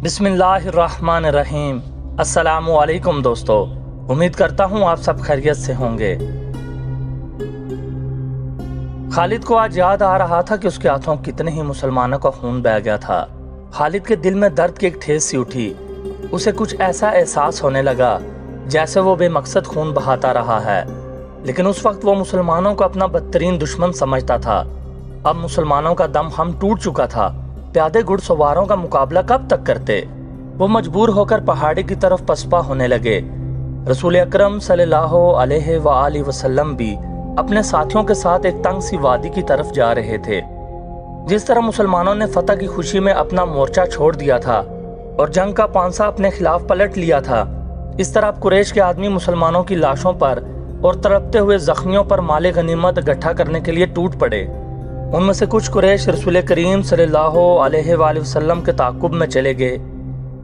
बिस्मिल्लाहिर्रहमानिर्रहीम। अस्सलामुअलैकुम दोस्तों, उम्मीद करता हूँ आप सब खैरियत से होंगे। खालिद को आज याद आ रहा था कि उसके हाथों कितने ही मुसलमानों का खून बह गया था। खालिद के दिल में दर्द की एक ठेस सी उठी। उसे कुछ ऐसा एहसास होने लगा जैसे वो बेमकसद खून बहाता रहा है, लेकिन उस वक्त वो मुसलमानों को अपना बदतरीन दुश्मन समझता था। अब मुसलमानों का दम हम टूट चुका था। प्यादे घुड़सवारों का मुकाबला कब तक करते। वो मजबूर होकर पहाड़ी की तरफ पसपा होने लगे। रसूल अकरम सल्लल्लाहु अलैहि वसल्लम भी अपने साथियों के साथ एक तंग सी वादी की तरफ जा रहे थे। जिस तरह मुसलमानों ने फतह की खुशी में अपना मोर्चा छोड़ दिया था और जंग का पांसा अपने खिलाफ पलट लिया था, इस तरह कुरैश के आदमी मुसलमानों की लाशों पर और तड़पते हुए जख्मियों पर माले गनीमत इकट्ठा करने के लिए टूट पड़े। उनमें से कुछ कुरैश रसूल करीम सल्लल्लाहु अलैहि वसल्लम के ताक़ुब में चले गए,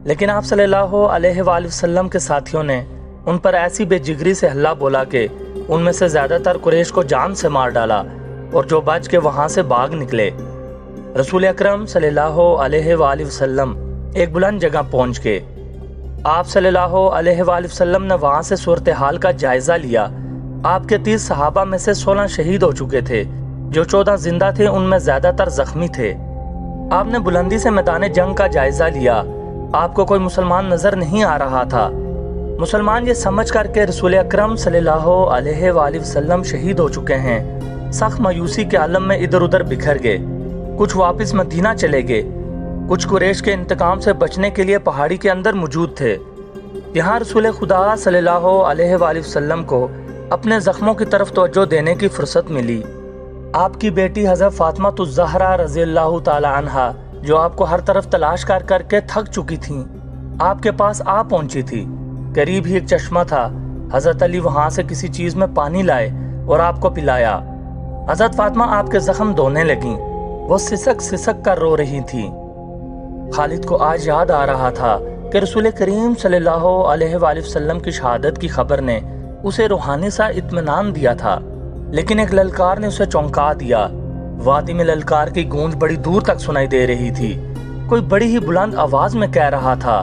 लेकिन आप सल्लल्लाहु अलैहि वसल्लम के साथियों ने उन पर ऐसी बेजिगरी से हल्ला बोला कि उनमें से ज़्यादातर कुरैश को जान से मार डाला और जो बच के वहाँ से भाग निकले। रसूल अकरम सल्लल्लाहु अलैहि वसल्लम एक बुलंद जगह पहुँच गए। आप सल्लल्लाहु अलैहि वसल्लम ने वहाँ से सूरत हाल का जायज़ा लिया। आपके 30 सहाबा में से 16 शहीद हो चुके थे। जो 14 जिंदा थे उनमें ज्यादातर जख्मी थे। आपने बुलंदी से मैदान जंग का जायजा लिया। आपको कोई मुसलमान नजर नहीं आ रहा था। मुसलमान ये समझ कर के रसूल अकरम सल्लल्लाहु अलैहि वसल्लम शहीद हो चुके हैं, सख्त मायूसी के आलम में इधर उधर बिखर गए। कुछ वापस मदीना चले गए, कुछ कुरैश के इंतकाम से बचने के लिए पहाड़ी के अंदर मौजूद थे। यहाँ रसूल खुदा सल्लल्लाहु अलैहि वसल्लम को अपने जख्मों की तरफ तवज्जो देने की फुर्सत मिली। आपकी बेटी हज़रत फातिमा ज़हरा रज़ियल्लाहु ताला अन्हा, जो आपको हर तरफ तलाश कर करके थक चुकी थीं, आपके पास आ पहुंची थी। करीब ही एक चश्मा था। हज़रत अली वहां से किसी चीज में पानी लाए और आपको पिलाया। हज़रत फातिमा आपके जख्म धोने लगी। वो सिसक सिसक कर रो रही थी। खालिद को आज याद आ रहा था कि रसूल करीम सल्लल्लाहु अलैहि वसल्लम की शहादत की खबर ने उसे रूहानी सा इत्मीनान दिया था, लेकिन एक ललकार ने उसे चौंका दिया। वादी में ललकार की गूंज बड़ी दूर तक सुनाई दे रही थी। कोई बड़ी ही बुलंद आवाज में कह रहा था,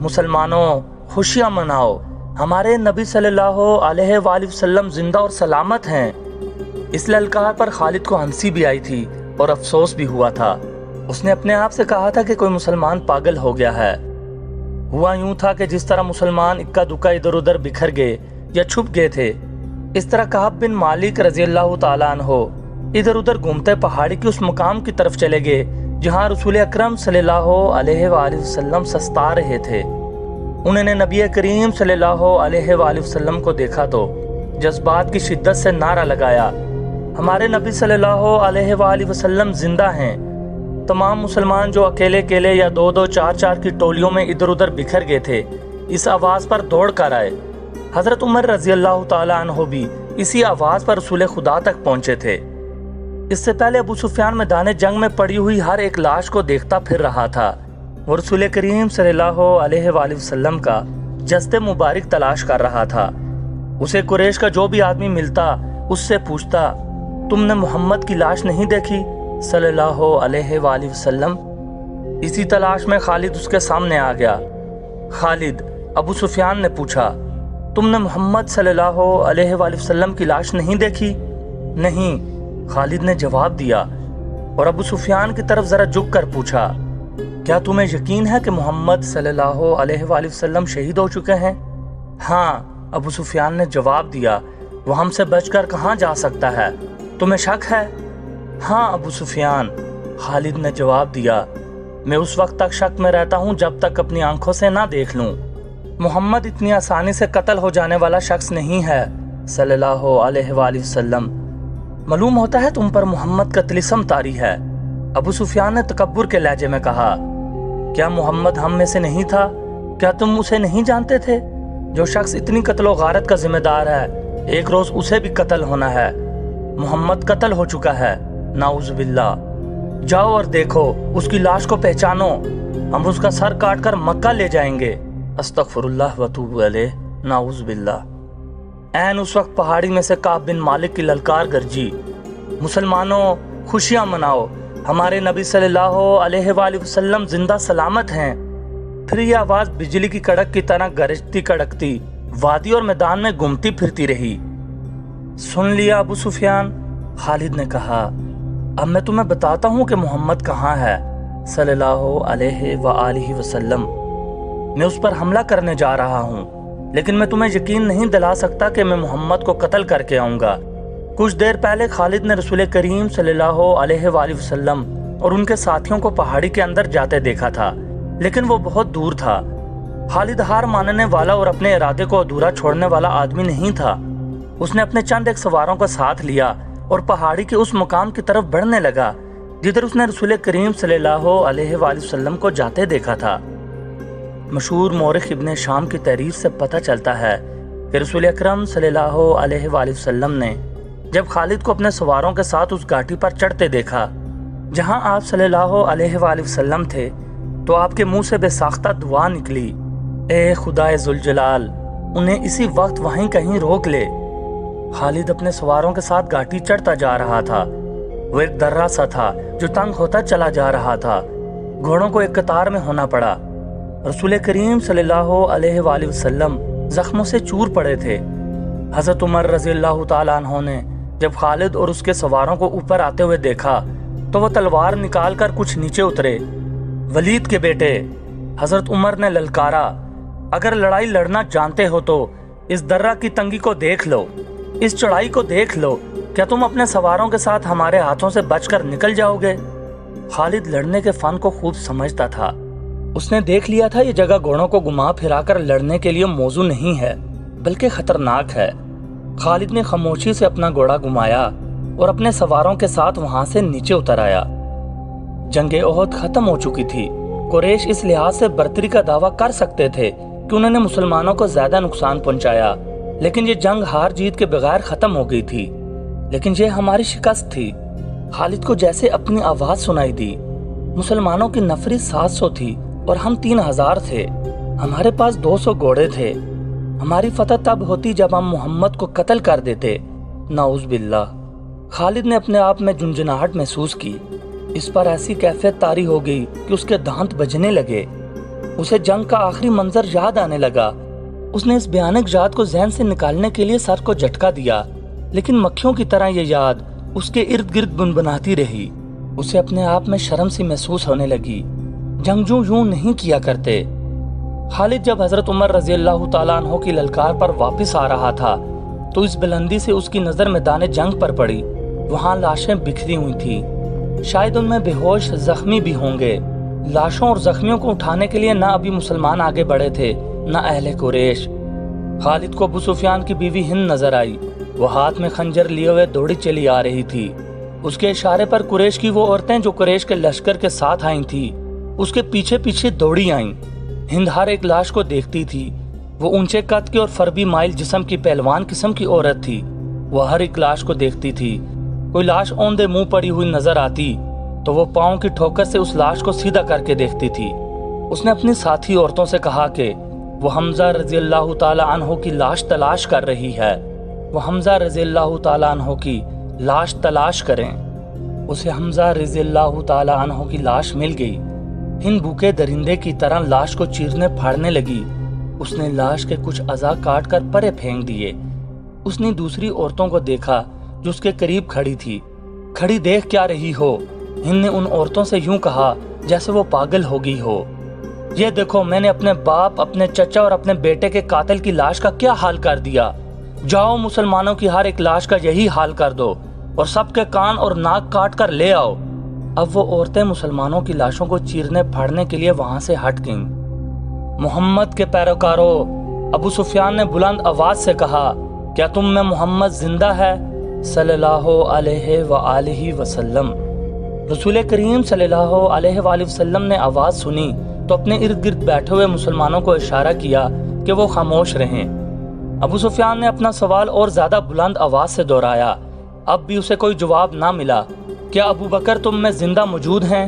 मुसलमानों खुशियां मनाओ, हमारे नबी सल्लल्लाहु अलैहि वसल्लम जिंदा और सलामत हैं। इस ललकार पर खालिद को हंसी भी आई थी और अफसोस भी हुआ था। उसने अपने आप से कहा था कि कोई मुसलमान पागल हो गया है। हुआ यूं था कि जिस तरह मुसलमान इक्का दुक्का इधर उधर बिखर गए या छुप गए थे, इस तरह कअब बिन मालिक रज़ियल्लाहु ताला अन्हो इधर उधर घूमते पहाड़ी के उस मुकाम की तरफ चले गए जहां रसूल अकरम सल्लल्लाहु अलैहि वसल्लम सस्ता रहे थे। उन्होंने नबी करीम सल्लल्लाहु अलैहि वसल्लम को देखा तो जज्बात की शिद्दत से नारा लगाया, हमारे नबी सल्लल्लाहु अलैहि वसल्लम जिंदा हैं। तमाम मुसलमान जो अकेले अकेले या दो दो चार चार की टोलियों में इधर उधर बिखर गए थे, इस आवाज पर दौड़ कर आए। हजरत उमर रज़ियल्लाहु ताला अन्हो भी इसी आवाज पर रसूल खुदा तक पहुंचे थे। इससे पहले अबू सुफियान मैदान जंग में पड़ी हुई हर एक लाश को देखता फिर रहा था। वो रसूल करीम सल्लल्लाहु अलैहि वसल्लम का जस्ते मुबारक तलाश कर रहा था। उसे कुरैश का जो भी आदमी मिलता उससे पूछता, तुमने मोहम्मद की लाश नहीं देखी सल्लल्लाहु अलैहि वसल्लम? इसी तलाश में खालिद उसके सामने आ गया। खालिद, अबू सुफियान ने पूछा, तुमने मोहम्मद सल्लल्लाहु अलैहि वसल्लम की लाश नहीं देखी? नहीं, खालिद ने जवाब दिया और अबू सुफियान की तरफ जरा झुक कर पूछा, क्या तुम्हें यकीन है कि मोहम्मद सल्लल्लाहु अलैहि वसल्लम शहीद हो चुके हैं? हाँ, अबू सुफियान ने जवाब दिया। वो हमसे बचकर कहाँ जा सकता है? तुम्हें शक है? हाँ अबू सुफियान, खालिद ने जवाब दिया। मैं उस वक्त तक शक में रहता हूँ जब तक अपनी आंखों से ना देख लूँ। मोहम्मद इतनी आसानी से कत्ल हो जाने वाला शख्स नहीं है सल्लल्लाहु अलैहि वसल्लम। मालूम होता है तुम पर मोहम्मद का तिलिस्म तारी है। अबू सुफियान ने तकब्बुर के लहजे में कहा, क्या मोहम्मद हम में से नहीं था? क्या तुम उसे नहीं जानते थे? जो शख्स इतनी कत्लो गारत का जिम्मेदार है, एक रोज उसे भी कत्ल होना है। मोहम्मद कत्ल हो चुका है, नाउज़ बिल्लाह। जाओ और देखो, उसकी लाश को पहचानो। हम उसका सर काट कर मक्का ले जाएंगे। अस्तगफिरुल्लाह व अतूबु अलैह, नाउज़ बिल्लाह। ऐन उस वक्त पहाड़ी में से कअब बिन मालिक की ललकार गरजी, मुसलमानों खुशियां मनाओ, हमारे नबी सल्लल्लाहु अलैहि वसल्लम जिंदा सलामत हैं। پھر یہ آواز بجلی کی کڑک کی طرح گرجتی کڑکتی وادی اور میدان میں گھومتی پھرتی رہی۔ سن لیا ابو سفیان؟ خالد نے کہا۔ اب میں تمہیں بتاتا ہوں کہ محمد کہاں ہے صلی اللہ علیہ وآلہ وسلم۔ میں اس پر حملہ کرنے جا رہا ہوں، لیکن میں تمہیں یقین نہیں دلا سکتا کہ میں محمد کو قتل کر کے آؤں گا۔ کچھ دیر پہلے خالد نے رسول کریم صلی اللہ علیہ وآلہ وسلم اور ان کے ساتھیوں کو پہاڑی کے اندر جاتے دیکھا تھا، لیکن وہ بہت دور تھا۔ خالد ہار ماننے والا اور اپنے ارادے کو ادھورا چھوڑنے والا آدمی نہیں تھا۔ اس نے اپنے چند ایک سواروں کو ساتھ لیا اور پہاڑی کے اس مقام کی طرف بڑھنے لگا جدھر اس نے رسول کریم صلی اللہ علیہ وآلہ وسلم کو جاتے دیکھا تھا۔ مشہور مورخ ابن شام کی تحریر سے پتہ چلتا ہے کہ رسول اکرم صلی اللہ علیہ وآلہ وسلم نے جب خالد کو اپنے سواروں کے ساتھ اس گھاٹی پر چڑھتے دیکھا جہاں آپ صلی اللہ علیہ وآلہ وسلم تھے، تو آپ کے منہ سے بے ساختہ دعا نکلی، اے خدائے ذوالجلال، انہیں اسی وقت وہیں کہیں روک لے۔ خالد اپنے سواروں کے ساتھ گھاٹی چڑھتا جا رہا تھا۔ وہ ایک درہ سا تھا جو تنگ ہوتا چلا جا رہا تھا۔ گھوڑوں کو ایک قطار میں ہونا پڑا۔ رسول کریم صلی اللہ علیہ وآلہ وسلم زخموں سے چور پڑے تھے۔ حضرت عمر رضی اللہ تعالیٰ عنہ نے جب خالد اور اس کے سواروں کو اوپر آتے ہوئے دیکھا تو وہ تلوار نکال کر کچھ نیچے اترے۔ ولید کے بیٹے، حضرت عمر نے للکارا، اگر لڑائی لڑنا جانتے ہو تو اس درہ کی تنگی کو دیکھ لو، اس چڑھائی کو دیکھ لو، کیا تم اپنے سواروں کے ساتھ ہمارے ہاتھوں سے بچ کر نکل جاؤ گے؟ خالد لڑنے کے فن کو خوب سمجھتا تھا۔ اس نے دیکھ لیا تھا یہ جگہ گھوڑوں کو گھما پھرا کر لڑنے کے لیے موزوں نہیں ہے بلکہ خطرناک ہے۔ خالد نے خاموشی سے اپنا گھوڑا گھمایا اور اپنے سواروں کے ساتھ وہاں سے نیچے اتر آیا۔ جنگ احد ختم ہو چکی تھی۔ قریش اس لحاظ سے برتری کا دعویٰ کر سکتے تھے کہ انہوں نے مسلمانوں کو زیادہ نقصان پہنچایا، لیکن یہ جنگ ہار جیت کے بغیر ختم ہو گئی تھی۔ لیکن یہ ہماری شکست تھی۔ خالد کو جیسے اپنی آواز سنائی دی۔ مسلمانوں کی نفری 700 تھی اور ہم 3000 تھے۔ ہمارے پاس 200 گھوڑے تھے۔ ہماری فتح تب ہوتی جب ہم محمد کو قتل کر دیتے۔ نعوذ باللہ۔ خالد نے اپنے آپ میں جنجناہٹ محسوس کی۔ اس پر ایسی کیفیت طاری ہو گئی کہ اس کے دانت بجنے لگے۔ اسے جنگ کا آخری منظر یاد آنے لگا۔ اس نے اس بھیانک یاد کو ذہن سے نکالنے کے لیے سر کو جھٹکا دیا، لیکن مکھیوں کی طرح یہ یاد اس کے ارد گرد بنبناتی رہی۔ اسے اپنے آپ میں شرم سی محسوس ہونے لگی۔ جنگجو یوں نہیں کیا کرتے۔ خالد جب حضرت عمر رضی اللہ تعالیٰ عنہ کی للکار پر واپس آ رہا تھا تو اس بلندی سے اس کی نظر میدان جنگ پر پڑی۔ وہاں لاشیں بکھری ہوئی تھیں، شاید ان میں بے ہوش زخمی بھی ہوں گے۔ لاشوں اور زخمیوں کو اٹھانے کے لیے نہ ابھی مسلمان آگے بڑھے تھے نہ اہل قریش۔ خالد کو ابو سفیان کی بیوی ہند نظر آئی۔ وہ ہاتھ میں خنجر لیے ہوئے دوڑی چلی آ رہی تھی۔ اس کے اشارے پر قریش کی وہ عورتیں جو قریش کے لشکر کے ساتھ آئی تھیں اس کے پیچھے پیچھے دوڑی آئیں۔ ہند ہر ایک لاش کو دیکھتی تھی۔ وہ اونچے قد کی اور فربی مائل جسم کی پہلوان قسم کی عورت تھی۔ وہ ہر ایک لاش کو دیکھتی تھی۔ کوئی لاش اوندے منہ پڑی ہوئی نظر آتی تو وہ پاؤں کی ٹھوکر سے اس لاش کو سیدھا کر کے دیکھتی تھی۔ اس نے اپنی ساتھی عورتوں سے کہا کہ وہ حمزہ رضی اللہ تعالی عنہ کی لاش تلاش کر رہی ہے۔ وہ حمزہ رضی اللہ تعالی عنہ کی لاش تلاش کریں۔ اسے حمزہ رضی اللہ تعالی عنہ کی لاش مل گئی۔ ہند بھوکے درندے کی طرح لاش کو چیرنے پھاڑنے لگی۔ اس نے لاش کے کچھ اعضاء کاٹ کر پرے پھینک دیے۔ اس نے دوسری عورتوں کو دیکھا جو اس کے قریب کھڑی تھی۔ کھڑی دیکھ کیا رہی ہو؟ ہند نے ان عورتوں سے یوں کہا جیسے وہ پاگل ہو گئی ہو۔ یہ دیکھو، میں نے اپنے باپ، اپنے چچا اور اپنے بیٹے کے قاتل کی لاش کا کیا حال کر دیا۔ جاؤ مسلمانوں کی ہر ایک لاش کا یہی حال کر دو اور سب کے کان اور ناک کاٹ کر لے آؤ۔ اب وہ عورتیں مسلمانوں کی لاشوں کو چیرنے پھاڑنے کے لیے وہاں سے ہٹ گئیں۔ محمد کے پیروکاروں، ابو سفیان نے بلند آواز سے کہا، کیا تم میں محمد زندہ ہے صلی اللہ علیہ وآلہ وسلم؟ رسول کریم صلی اللہ علیہ وآلہ وسلم نے آواز سنی تو اپنے ارد گرد بیٹھے ہوئے مسلمانوں کو اشارہ کیا کہ وہ خاموش رہیں۔ ابو سفیان نے اپنا سوال اور زیادہ بلند آواز سے دہرایا۔ اب بھی اسے کوئی جواب نہ ملا۔ کیا ابو بکر تم میں زندہ موجود ہیں؟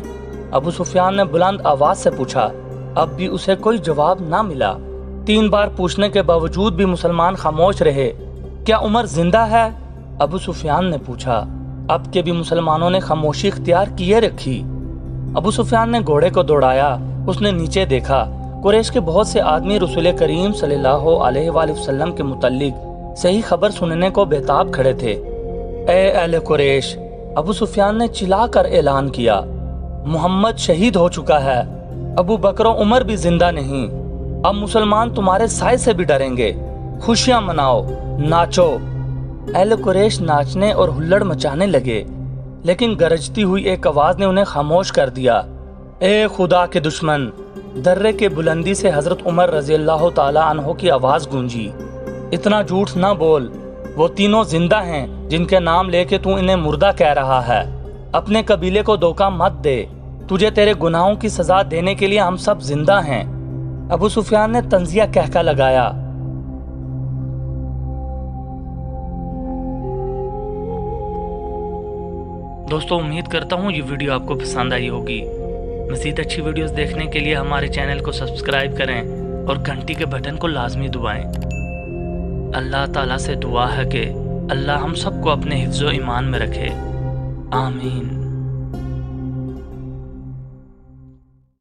ابو سفیان نے بلند آواز سے پوچھا۔ اب بھی اسے کوئی جواب نہ ملا۔ 3 بار پوچھنے کے باوجود بھی مسلمان خاموش رہے۔ کیا عمر زندہ ہے؟ ابو سفیان نے پوچھا۔ اب کے بھی مسلمانوں نے خاموشی اختیار کیے رکھی۔ ابو سفیان نے گھوڑے کو دوڑایا۔ اس نے نیچے دیکھا۔ कुरैश के बहुत से आदमी रसूल करीम सल्लल्लाहु अलैहि वसल्लम के मुतल्लिक सही खबर सुनने को बेताब खड़े थे। ए अहले कुरैश, अबू सुफियान ने चिल्लाकर ऐलान किया, मोहम्मद शहीद हो चुका है, अबू बकर और उमर भी जिंदा नहीं। अब मुसलमान तुम्हारे साय से भी डरेंगे। खुशियां मनाओ, नाचो। अहले कुरैश नाचने और हुल्लड़ मचाने लगे, लेकिन गरजती हुई एक आवाज ने उन्हें खामोश कर दिया। ए खुदा के दुश्मन! दर्रे के बुलंदी से हजरत उमर रजी अल्लाह ताला अन्हो की आवाज गूंजी, इतना झूठ ना बोल, वो तीनों जिंदा हैं जिनके नाम लेके तू इन्हें मुर्दा कह रहा है। अपने कबीले को धोखा मत दे, तुझे तेरे गुनाहों की सजा देने के लिए हम सब जिंदा हैं। अबू सुफियान ने तंजिया कहका लगाया। दोस्तों, उम्मीद करता हूँ ये वीडियो आपको पसंद आई होगी। मज़ीद अच्छी वीडियोस देखने के लिए हमारे चैनल को सब्सक्राइब करें और घंटी के बटन को लाजमी दबाएं। अल्लाह ताला से दुआ है कि अल्लाह हम सबको अपने हिफ्ज़ो ईमान में रखे। आमीन।